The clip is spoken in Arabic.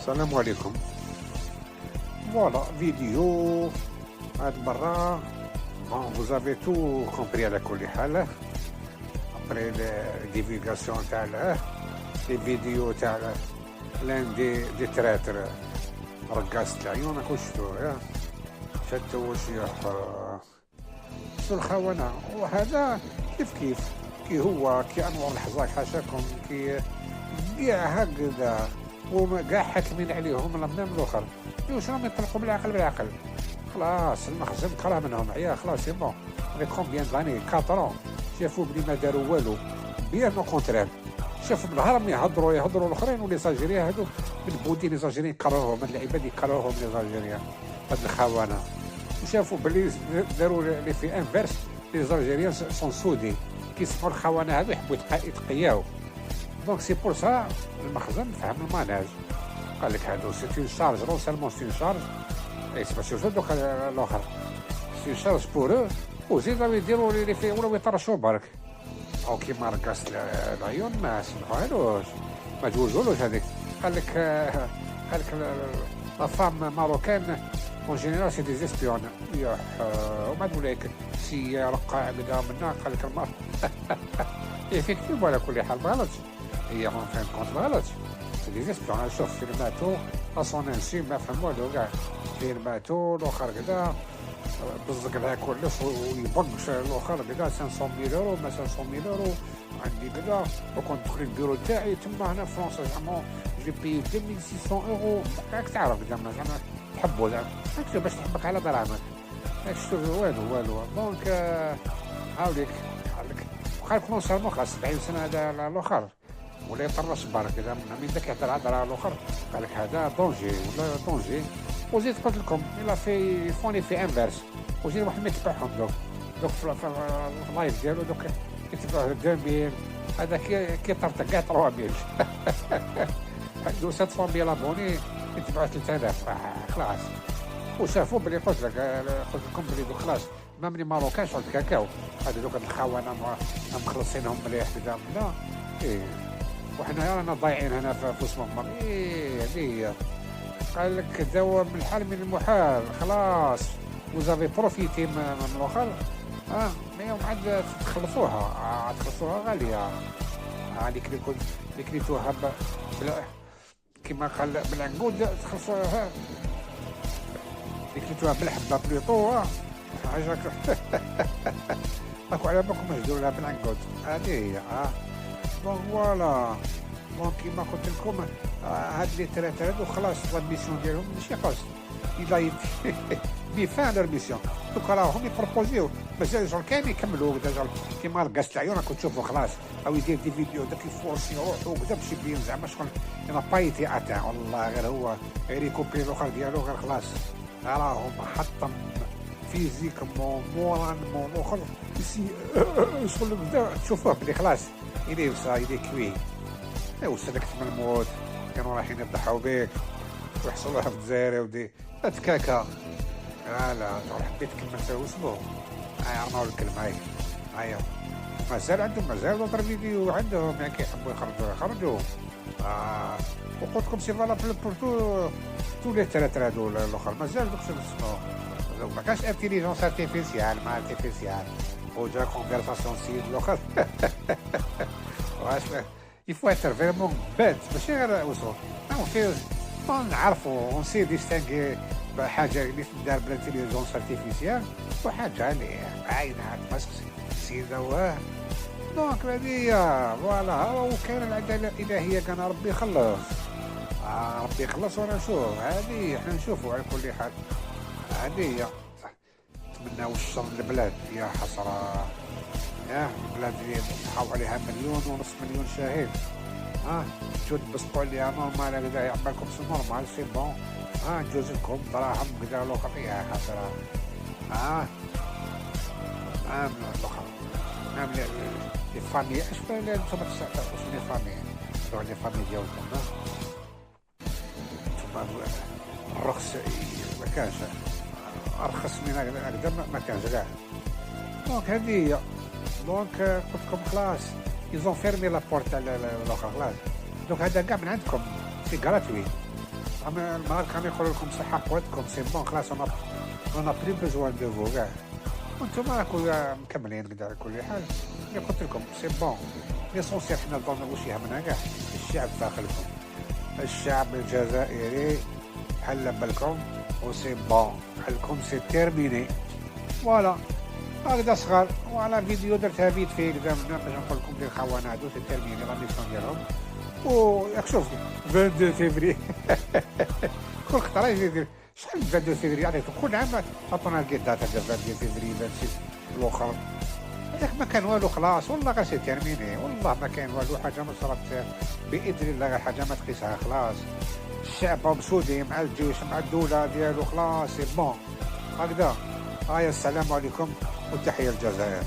السلام عليكم. فوالا فيديو هاد المرة. بون vous avez tout compris على كل حال. ابري ديفيغاسيون تاع لي فيديو تاع لان دي تراتر رقاصة العيون راكو شفتوه شتو شنو الخونة. وهذا كيف كي هو كي انور الحزاق حاشاكم كي كاع هكذا وما كاع حاكمين عليهم لمام الاخر. واش راهم يطلقوا بالعقل خلاص المخزن كره منهم عيا خلاص سي بون ري كومبيان داني 4 شافوا بلي ما داروا والو بيان او كونترير. شافوا بالهرم يهضروا الاخرين ولي زاجيريا هادو بالبودي لي زاجيريين كرهوهم العباد يكرهوهم لي زاجيريا هاد الخونه. وشافوا بلي داروا لي في انفيرس لي زاجيريان سون سودي كيسمعوا الخونه هادو يحبوا يتقياو. دونك سي بور سا المخزن فهم الماناج قال لك هادو سي اون شارج نو سالمون سي اون شارج اي سي باسيو دوك الاخر سي اون شارج بور او وزيدو يديروا لي في ولاو يطرشوا برك او كيما رقاص العيون ما سمحوهالوش ما جوزولوش هذيك. قال لك لا فام ماروكان اون جينيرال سي دي زيسبيون وما نقولك سي رقاع قدام منا. قال لك المرأة افكتيف على كل حال ما غلطش هي ما فهم كونت ما غلطش سي دي زيسبيون. نشوف فيلماتو اصلا نسي ما فهم والو كاع فيلماتو الاخر كذا بزق لها كلش ويبقش الاخر كذا 500,000 يورو ما 500,000 يورو عندي كذا وكنت دخل البيرو تاعي تما هنا في فرنسا زعما جي بي 2600 يورو. راك تعرف زعما تحبوا زعما باش تحبك على دراهمك ماك شفتو والو. دونك هاوليك قال كون سالمون خاص 70 سنه هذا الاخر ولا يطرش برك كذا من ذاك يهضر هضره الاخر. قال لك هذا دونجي ولا دونجي. وزيد قلت لكم الا في فوني في انفيرس وزيد واحد ما يتبعهم دوك في اللايف ديالو دوك يتبعوا 2000 هذا كي طرطق كاع 3000 عنده 700,000 ابوني يتبعوا 3000 خلاص. وشافوا بلي قلت لكم بلي دوك خلاص ما مني ماروكان شغل كاكاو هذا دوك الخونه مخلصينهم مليح كذا لا ايه وحنا رانا ضايعين هنا في وسط ممر ايه هذه. قال لك دوا من الحال من المحال خلاص وزافي بروفيتي من الاخر ما يوم عاد تخلصوها غاليه هذيك اللي كليتوها كما قال بالعنقود تخلصوها اللي كليتوها بالحبه بليطو حاجه راكو على بالكم مهدور لها بالعنقود هذه هي دونك فوالا. دونك كيما قلت لكم هاد لي ثلاثه هادو خلاص لا ميسيون ديالهم ماشي خاص الى بيفان لور ميسيون. دوك راهم يبروبوزيو مازال شغل كامل يكملوا كدا شغل كيما رقاصة العيون راكم تشوفوا خلاص او يدير دي فيديو داك يفورسي روحو كدا باش يبين زعما شغل انا بايتي اتاع والله غير هو غير يكوبي الاخر ديالو غير خلاص راهم حطم فيزيكمون مورالمون الاخر شغل بدا تشوفوه بلي خلاص الي وصا الي كوي وسلكت من الموت كانوا رايحين يضحوا بيك ويحصلوها في الجزائر ودي تكاكا لا حبيت كلمة واسمو عرناو الكلمة هاي مازال دوطر فيديو عندهم يعني كيحبوا يخرجوا وقلت لكم سي فالابل بور تو لي ثلاثة هادو الاخر مازال دوك شنو ما كانش انتيليجونس ارتيفيسيال ما ارتيفيسيال وجا كونفرساسيون سيد الاخر واش يفو اتر فريمون باد ماشي غير وصول فيه نعرفوا ونسي ديستانكي حاجه اللي تدار بالانتيليجونس ارتيفيسيال وحاجه اللي عاينه ماسك سيده واه. دونك هذه فوالا وكاين العداله الالهيه كان ربي يخلص ربي يخلص وانا نشوف هذه احنا نشوفوا على كل حال. هذه هي نتمناو الشر للبلاد يا حسره البلاد اللي تحاول عليها 1.5 مليون شاهد تجو تبسطوا عليها نورمال هكذا يعملكم سي نورمال سي بون نجوز لكم دراهم كذا الاخر يا حسره الاخر لي فامي اش نتوما تسعطوش لي فامي روح لي فامي ديالكم نتوما الرخص ما كانش ارخص من هكذا ما كانش كاع. دونك هذه هي. دونك قلت لكم خلاص يزون فيرمي لابورت على الاخر خلاص. دونك هذا كاع من عندكم سي غراتوي أما المغرب كانوا يقولوا لكم صحة قوتكم، سي بون خلاص اون بلي بوزوان دو فو كاع، وانتم راكم مكملين كدا على كل حال. اللي قلت لكم سي بون، ليسونسيال حنا الظن واش يهمنا كاع الشعب داخلكم، الشعب الجزائري حل بالكم وسي بون، حلكم سي تيرميني. فوالا هكذا صغار، وعلى فيديو درتها فيت فيه كدا باش نقول لكم بلي الخونه هادو سي تيرميني لا ميسيون ديالهم. وياك شوف 22 فيفري كل خطره يدير شحال 22 فيفري عليك كل عام عطونا الكيدات هكا 22 فيفري 26 الاخر، ياك ما كان والو خلاص والله غير سي تيرميني، والله ما كان والو، حاجه ما صرات باذن الله، غير حاجه ما تقيسها خلاص. الشعب مسؤولي مع الجيش مع الدوله ديالو خلاص سي بون هكذا. هيا السلام عليكم وتحيه الجزائر.